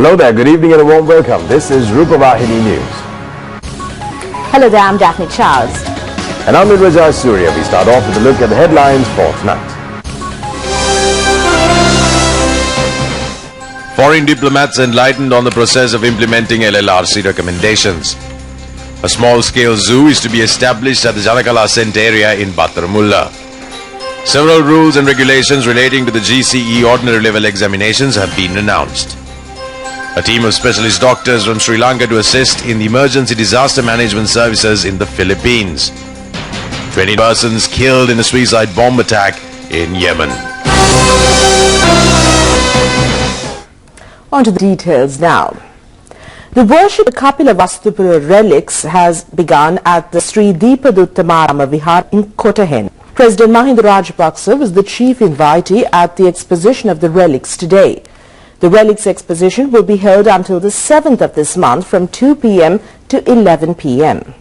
Hello there, good evening and a warm welcome. This is Rupavahini News. Hello there, I'm Daphne Charles. And I'm Rajai Surya. We start off with a look at the headlines for tonight. Foreign diplomats enlightened on the process of implementing LLRC recommendations. A small-scale zoo is to be established at the Janakala Cent area in Battaramulla. Several rules and regulations relating to the GCE ordinary level examinations have been announced. A team of specialist doctors from Sri Lanka to assist in the emergency disaster management services in the Philippines. 20 persons killed in a suicide bomb attack in Yemen. On to the details now. The worship of Kapila Vastupura relics has begun at the Sri Deepaduttamarama Vihar in Kottahen. President Mahinda Rajapaksa was the chief invitee at the exposition of the relics today. The relics exposition will be held until the 7th of this month from 2 p.m. to 11 p.m.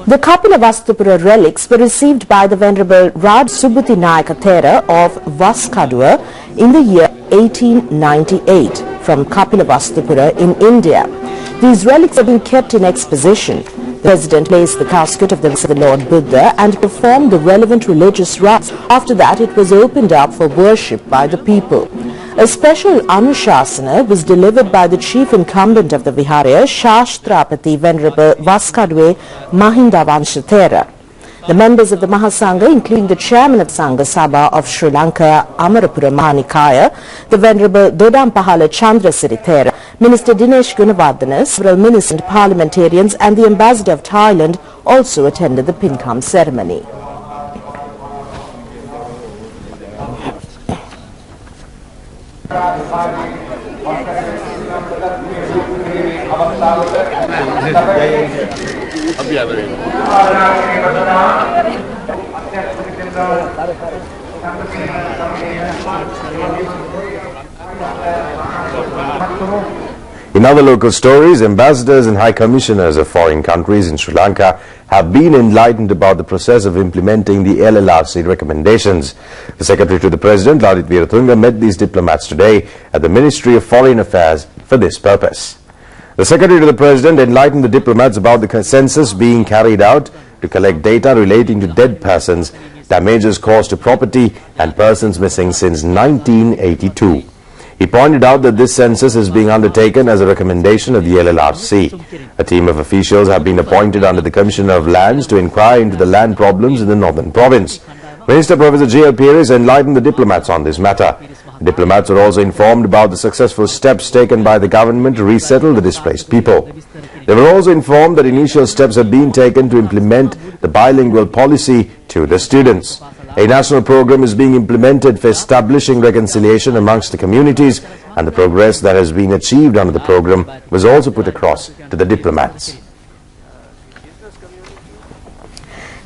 The Kapila Vastupura relics were received by the Venerable Raj Subhuti Nayaka Thera of Vaskadua in the year 1898 from Kapila Vastupura in India. These relics have been kept in exposition. The President placed the casket of the Lord Buddha and performed the relevant religious rites. After that, it was opened up for worship by the people. A special Anushasana was delivered by the chief incumbent of the Viharaya, Shastrapati Venerable Vaskadwe Mahinda Vanshathera. The members of the Mahasangha, including the chairman of Sangha Sabha of Sri Lanka, Amarapura Mahanikaya, the Venerable Dodampahala Chandrasirithera, Minister Dinesh Gunawardena, several ministers and parliamentarians and the ambassador of Thailand also attended the Pinkam ceremony. In other local stories, ambassadors and high commissioners of foreign countries in Sri Lanka have been enlightened about the process of implementing the LLRC recommendations. The Secretary to the President, Ladit Veeratunga, met these diplomats today at the Ministry of Foreign Affairs for this purpose. The Secretary to the President enlightened the diplomats about the census being carried out to collect data relating to dead persons, damages caused to property and persons missing since 1982. He pointed out that this census is being undertaken as a recommendation of the LLRC. A team of officials have been appointed under the Commissioner of Lands to inquire into the land problems in the Northern Province. Minister Professor G.L. Pires enlightened the diplomats on this matter. Diplomats were also informed about the successful steps taken by the government to resettle the displaced people. They were also informed that initial steps have been taken to implement the bilingual policy to the students. A national program is being implemented for establishing reconciliation amongst the communities, and the progress that has been achieved under the program was also put across to the diplomats.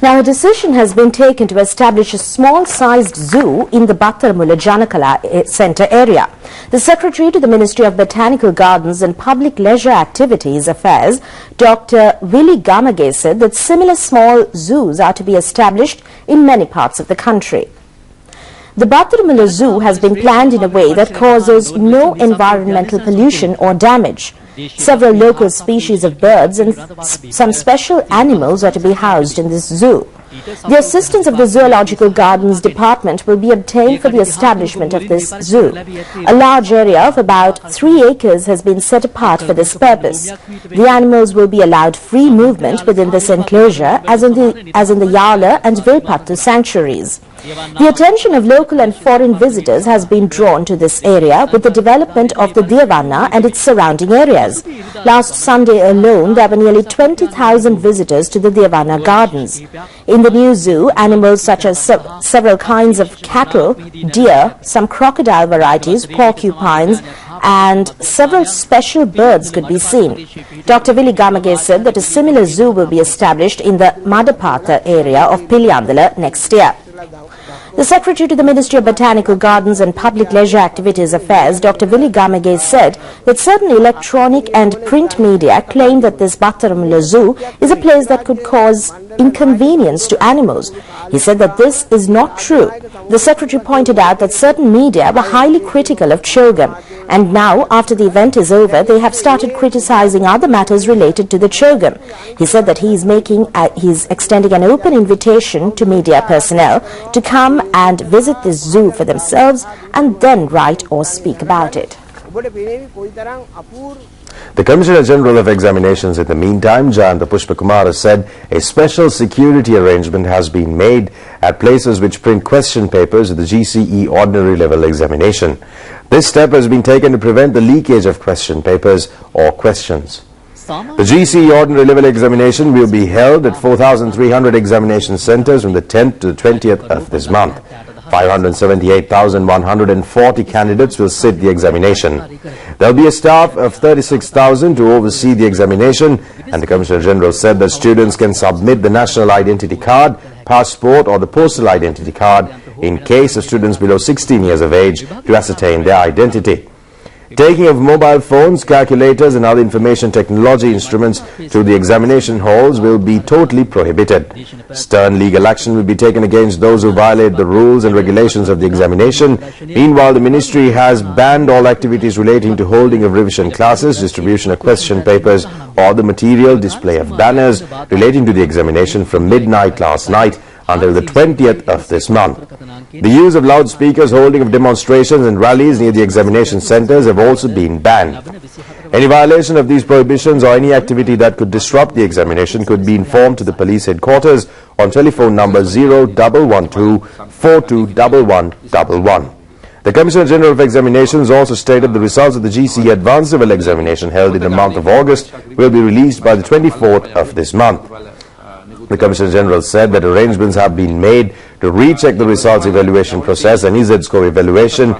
Now, a decision has been taken to establish a small-sized zoo in the Battaramulla Janakala Centre area. The Secretary to the Ministry of Botanical Gardens and Public Leisure Activities Affairs, Dr. Willy Gamage, said that similar small zoos are to be established in many parts of the country. The Battaramulla Zoo has been planned in a way that causes no environmental pollution or damage. Several local species of birds and some special animals are to be housed in this zoo. The assistance of the Zoological Gardens Department will be obtained for the establishment of this zoo. A large area of about 3 acres has been set apart for this purpose. The animals will be allowed free movement within this enclosure as in the Yala and Vilpattu sanctuaries. The attention of local and foreign visitors has been drawn to this area with the development of the Devanna and its surrounding areas. Last Sunday alone, there were nearly 20,000 visitors to the Devanna gardens. In the new zoo, animals such as several kinds of cattle, deer, some crocodile varieties, porcupines, and several special birds could be seen. Dr. Willy Gamage said that a similar zoo will be established in the Madapatha area of Piliyandala next year. The Secretary to the Ministry of Botanical Gardens and Public Leisure Activities Affairs, Dr. Willy Gamage, said that certain electronic and print media claim that this Battaramula Zoo is a place that could cause inconvenience to animals. He said that this is not true. The Secretary pointed out that certain media were highly critical of Chogam, and now, after the event is over, they have started criticizing other matters related to the Chogam. He said that he is extending an open invitation to media personnel to come and visit this zoo for themselves and then write or speak about it. The Commissioner General of Examinations in the meantime, Jayanta Pushpakumar, has said a special security arrangement has been made at places which print question papers of the GCE ordinary level examination. This step has been taken to prevent the leakage of question papers or questions. The GCE ordinary level examination will be held at 4,300 examination centers from the 10th to the 20th of this month. 578,140 candidates will sit the examination. There will be a staff of 36,000 to oversee the examination, and the Commissioner General said that students can submit the national identity card, passport or the postal identity card in case of students below 16 years of age to ascertain their identity. Taking of mobile phones, calculators and other information technology instruments to the examination halls will be totally prohibited. Stern legal action will be taken against those who violate the rules and regulations of the examination. Meanwhile, the ministry has banned all activities relating to holding of revision classes, distribution of question papers or the material display of banners relating to the examination from midnight last night until the 20th of this month. The use of loudspeakers, holding of demonstrations and rallies near the examination centers have also been banned. Any violation of these prohibitions or any activity that could disrupt the examination could be informed to the police headquarters on telephone number 0112-421111. The Commissioner General of Examinations also stated the results of the GCE Advanced Level Examination held in the month of August will be released by the 24th of this month. The Commissioner General said that arrangements have been made to recheck the results evaluation process and EZ-score evaluation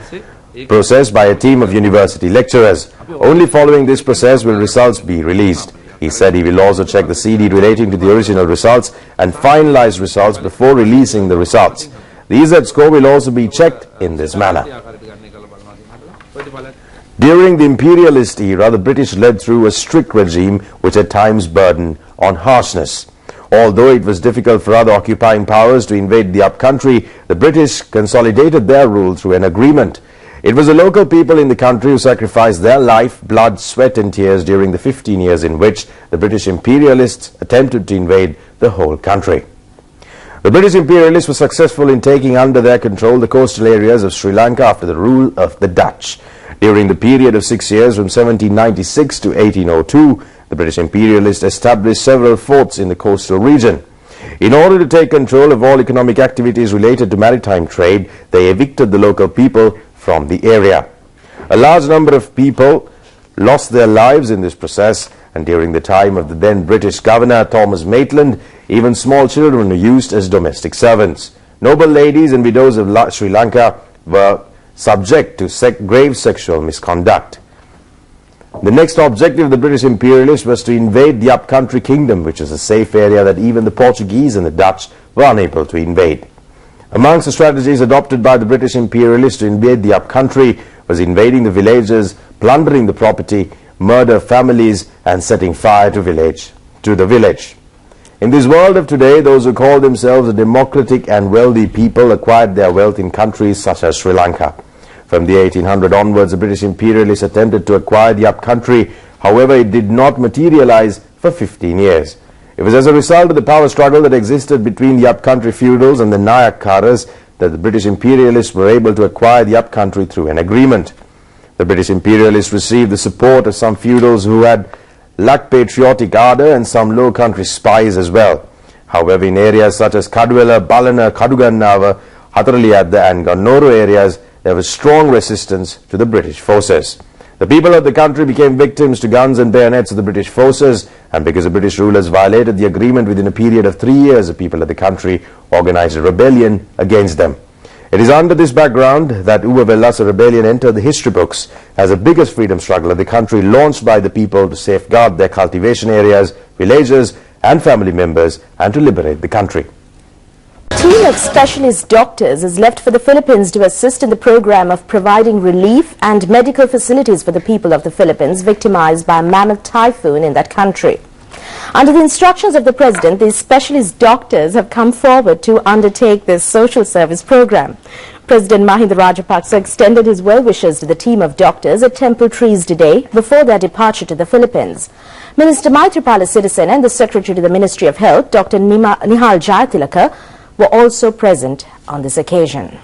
process by a team of university lecturers. Only following this process will results be released. He said he will also check the CD relating to the original results and finalize results before releasing the results. The EZ-score will also be checked in this manner. During the imperialist era, the British led through a strict regime which at times burdened on harshness. Although it was difficult for other occupying powers to invade the upcountry, the British consolidated their rule through an agreement. It was the local people in the country who sacrificed their life, blood, sweat and tears during the 15 years in which the British imperialists attempted to invade the whole country. The British imperialists were successful in taking under their control the coastal areas of Sri Lanka after the rule of the Dutch. During the period of 6 years from 1796 to 1802, the British imperialists established several forts in the coastal region. In order to take control of all economic activities related to maritime trade, they evicted the local people from the area. A large number of people lost their lives in this process, and during the time of the then British Governor Thomas Maitland, even small children were used as domestic servants. Noble ladies and widows of Sri Lanka were subject to grave sexual misconduct. The next objective of the British imperialists was to invade the upcountry kingdom, which is a safe area that even the Portuguese and the Dutch were unable to invade. Amongst the strategies adopted by the British imperialists to invade the upcountry was invading the villages, plundering the property, murder families and setting fire to the village. In this world of today, those who call themselves a democratic and wealthy people acquired their wealth in countries such as Sri Lanka. From the 1800 onwards, the British imperialists attempted to acquire the upcountry. However, it did not materialize for 15 years. It was as a result of the power struggle that existed between the upcountry feudals and the Nayakaras that the British imperialists were able to acquire the upcountry through an agreement. The British imperialists received the support of some feudals who had lacked patriotic ardor and some low country spies as well. However, in areas such as Kaduwela, Balana, Kadugannava, Hataraliyadda and Gannoro areas, there was strong resistance to the British forces. The people of the country became victims to guns and bayonets of the British forces, and because the British rulers violated the agreement within a period of 3 years, the people of the country organized a rebellion against them. It is under this background that Rupavahini rebellion entered the history books as the biggest freedom struggle of the country, launched by the people to safeguard their cultivation areas, villages and family members, and to liberate the country. team of specialist doctors is left for the Philippines to assist in the program of providing relief and medical facilities for the people of the Philippines victimized by a mammoth typhoon in that country. Under the instructions of the President, these specialist doctors have come forward to undertake this social service program. President Mahinda Rajapaksa extended his well wishes to the team of doctors at Temple Trees today before their departure to the Philippines. Minister Maithripala Sirisena and the Secretary to the Ministry of Health, Dr. Nihal Jayatilaka, were also present on this occasion.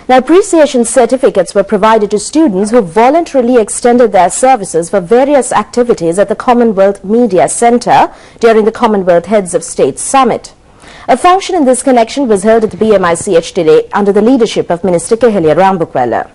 Now, appreciation certificates were provided to students who voluntarily extended their services for various activities at the Commonwealth Media Centre during the Commonwealth Heads of State Summit. A function in this connection was held at the BMICH today under the leadership of Minister Kehelia Rambukwella.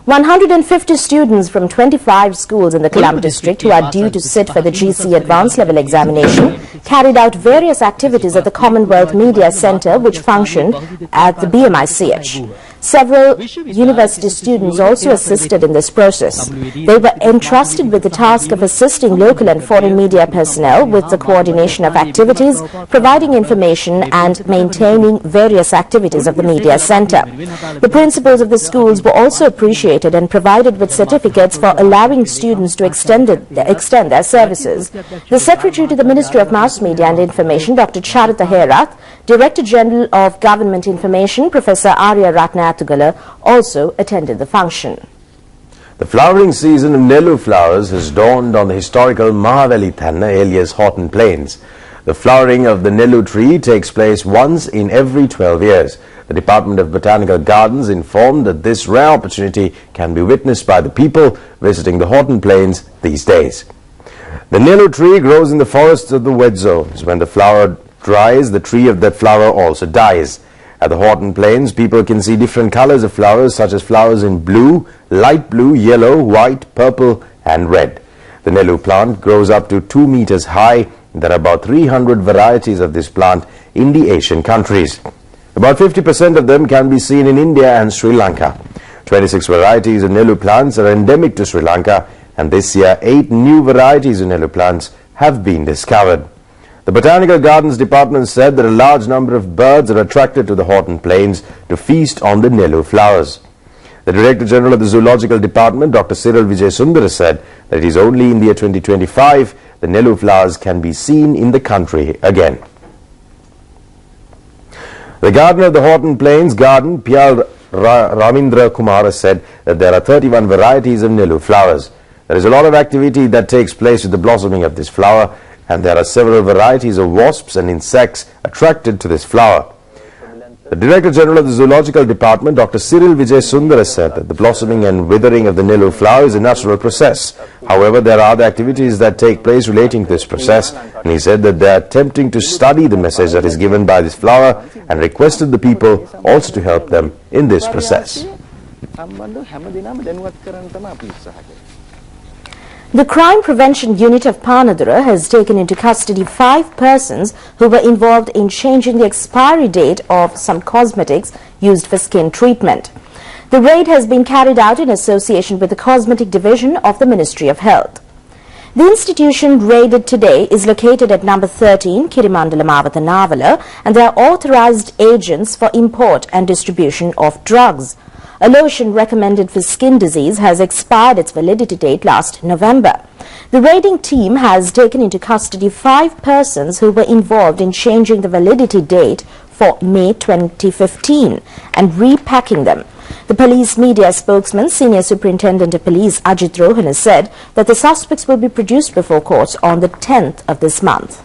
150 students from 25 schools in the Colombo district who are due to sit for the GC Advanced Level Examination carried out various activities at the Commonwealth Media Centre, which functioned at the BMICH. Several university students also assisted in this process. They were entrusted with the task of assisting local and foreign media personnel with the coordination of activities, providing information and maintaining various activities of the media centre. The principals of the schools were also appreciated and provided with certificates for allowing students to extend their services. The Secretary to the Ministry of Mass Media and Information, Dr. Charita Herath, Director General of Government Information, Professor Arya Ratnayatugala, also attended the function. The flowering season of Nelu flowers has dawned on the historical Mahaveli Thanna alias Horton Plains. The flowering of the Nelu tree takes place once in every 12 years. The Department of Botanical Gardens informed that this rare opportunity can be witnessed by the people visiting the Horton Plains these days. The Nelu tree grows in the forests of the wet zones. When the flower dries, the tree of that flower also dies. At the Horton Plains, people can see different colors of flowers, such as flowers in blue, light blue, yellow, white, purple and red. The Nelu plant grows up to 2 meters high. There are about 300 varieties of this plant in the Asian countries. About 50% of them can be seen in India and Sri Lanka. 26 varieties of Nelu plants are endemic to Sri Lanka, and this year 8 new varieties of Nelu plants have been discovered. The Botanical Gardens Department said that a large number of birds are attracted to the Horton Plains to feast on the Nelu flowers. The Director General of the Zoological Department, Dr. Cyril Vijay Sundara, said that it is only in the year 2025 the Nelu flowers can be seen in the country again. The gardener of the Horton Plains Garden, Pyal Ramindra Kumar, said that there are 31 varieties of Nelu flowers. There is a lot of activity that takes place with the blossoming of this flower, and there are several varieties of wasps and insects attracted to this flower. The Director General of the Zoological Department, Dr. Cyril Vijay Sundara, said that the blossoming and withering of the Nelu flower is a natural process. However, there are other activities that take place relating to this process, and he said that they are attempting to study the message that is given by this flower and requested the people also to help them in this process. The Crime Prevention Unit of Panadura has taken into custody 5 persons who were involved in changing the expiry date of some cosmetics used for skin treatment. The raid has been carried out in association with the Cosmetic Division of the Ministry of Health. The institution raided today is located at number 13 Kirimandala Mavata Navala, and they are authorized agents for import and distribution of drugs. A lotion recommended for skin disease has expired its validity date last November. The raiding team has taken into custody 5 persons who were involved in changing the validity date for May 2015 and repacking them. The police media spokesman, Senior Superintendent of Police Ajit Rohan, has said that the suspects will be produced before courts on the 10th of this month.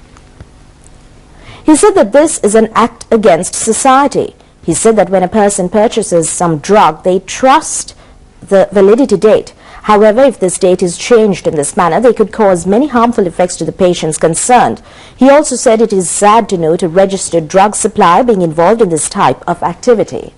He said that this is an act against society. He said that when a person purchases some drug, they trust the validity date. However, if this date is changed in this manner, they could cause many harmful effects to the patients concerned. He also said it is sad to note a registered drug supplier being involved in this type of activity.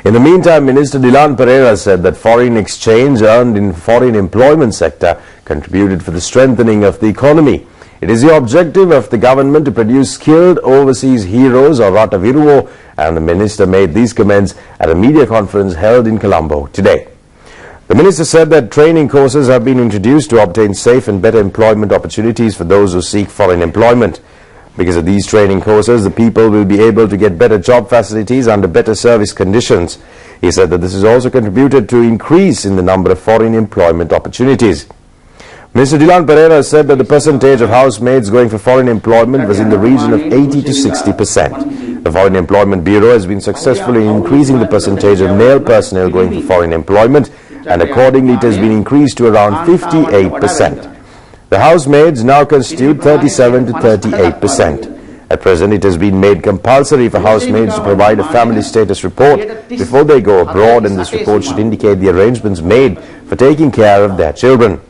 In the meantime, Minister Dilan Pereira said that foreign exchange earned in foreign employment sector contributed for the strengthening of the economy. It is the objective of the government to produce skilled overseas heroes or Rata Viruvo, and the minister made these comments at a media conference held in Colombo today. The minister said that training courses have been introduced to obtain safe and better employment opportunities for those who seek foreign employment. Because of these training courses, the people will be able to get better job facilities under better service conditions. He said that this has also contributed to increase in the number of foreign employment opportunities. Mr. Dilan Pereira said that the percentage of housemaids going for foreign employment was in the region of 80 to 60%. The Foreign Employment Bureau has been successful in increasing the percentage of male personnel going for foreign employment, and accordingly it has been increased to around 58%. The housemaids now constitute 37 to 38%. At present, it has been made compulsory for housemaids to provide a family status report before they go abroad, and this report should indicate the arrangements made for taking care of their children.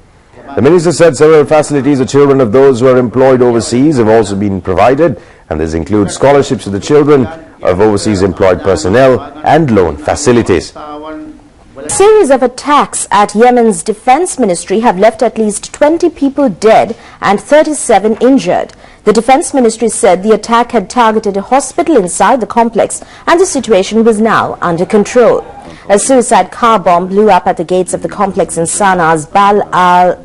The minister said several facilities for children of those who are employed overseas have also been provided, and this includes scholarships for the children of overseas employed personnel and loan facilities. A series of attacks at Yemen's defense ministry have left at least 20 people dead and 37 injured. The defense ministry said the attack had targeted a hospital inside the complex and the situation was now under control. A suicide car bomb blew up at the gates of the complex in Sana's Bab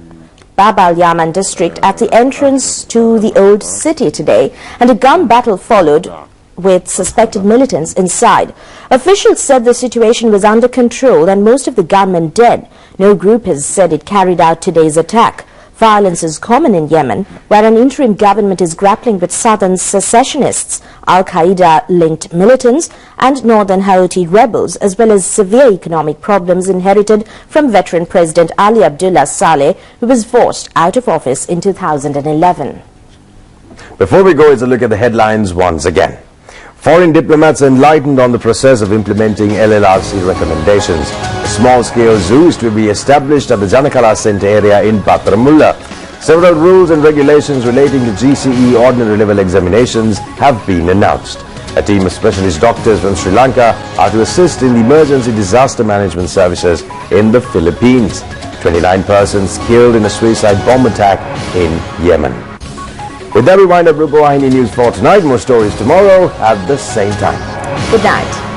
al-Yaman district at the entrance to the old city today, and a gun battle followed with suspected militants inside. Officials said the situation was under control and most of the gunmen dead. No group has said it carried out today's attack. Violence is common in Yemen, where an interim government is grappling with southern secessionists, Al-Qaeda-linked militants and northern Houthi rebels, as well as severe economic problems inherited from veteran President Ali Abdullah Saleh, who was forced out of office in 2011. Before we go, it's a look at the headlines once again. Foreign diplomats enlightened on the process of implementing LLRC recommendations. A small-scale zoo is to be established at the Janakala Center area in Batramulla. Several rules and regulations relating to GCE ordinary level examinations have been announced. A team of specialist doctors from Sri Lanka are to assist in the emergency disaster management services in the Philippines. 29 persons killed in a suicide bomb attack in Yemen. With that, we wind up Rupavahini News for tonight. More stories tomorrow at the same time. Good night.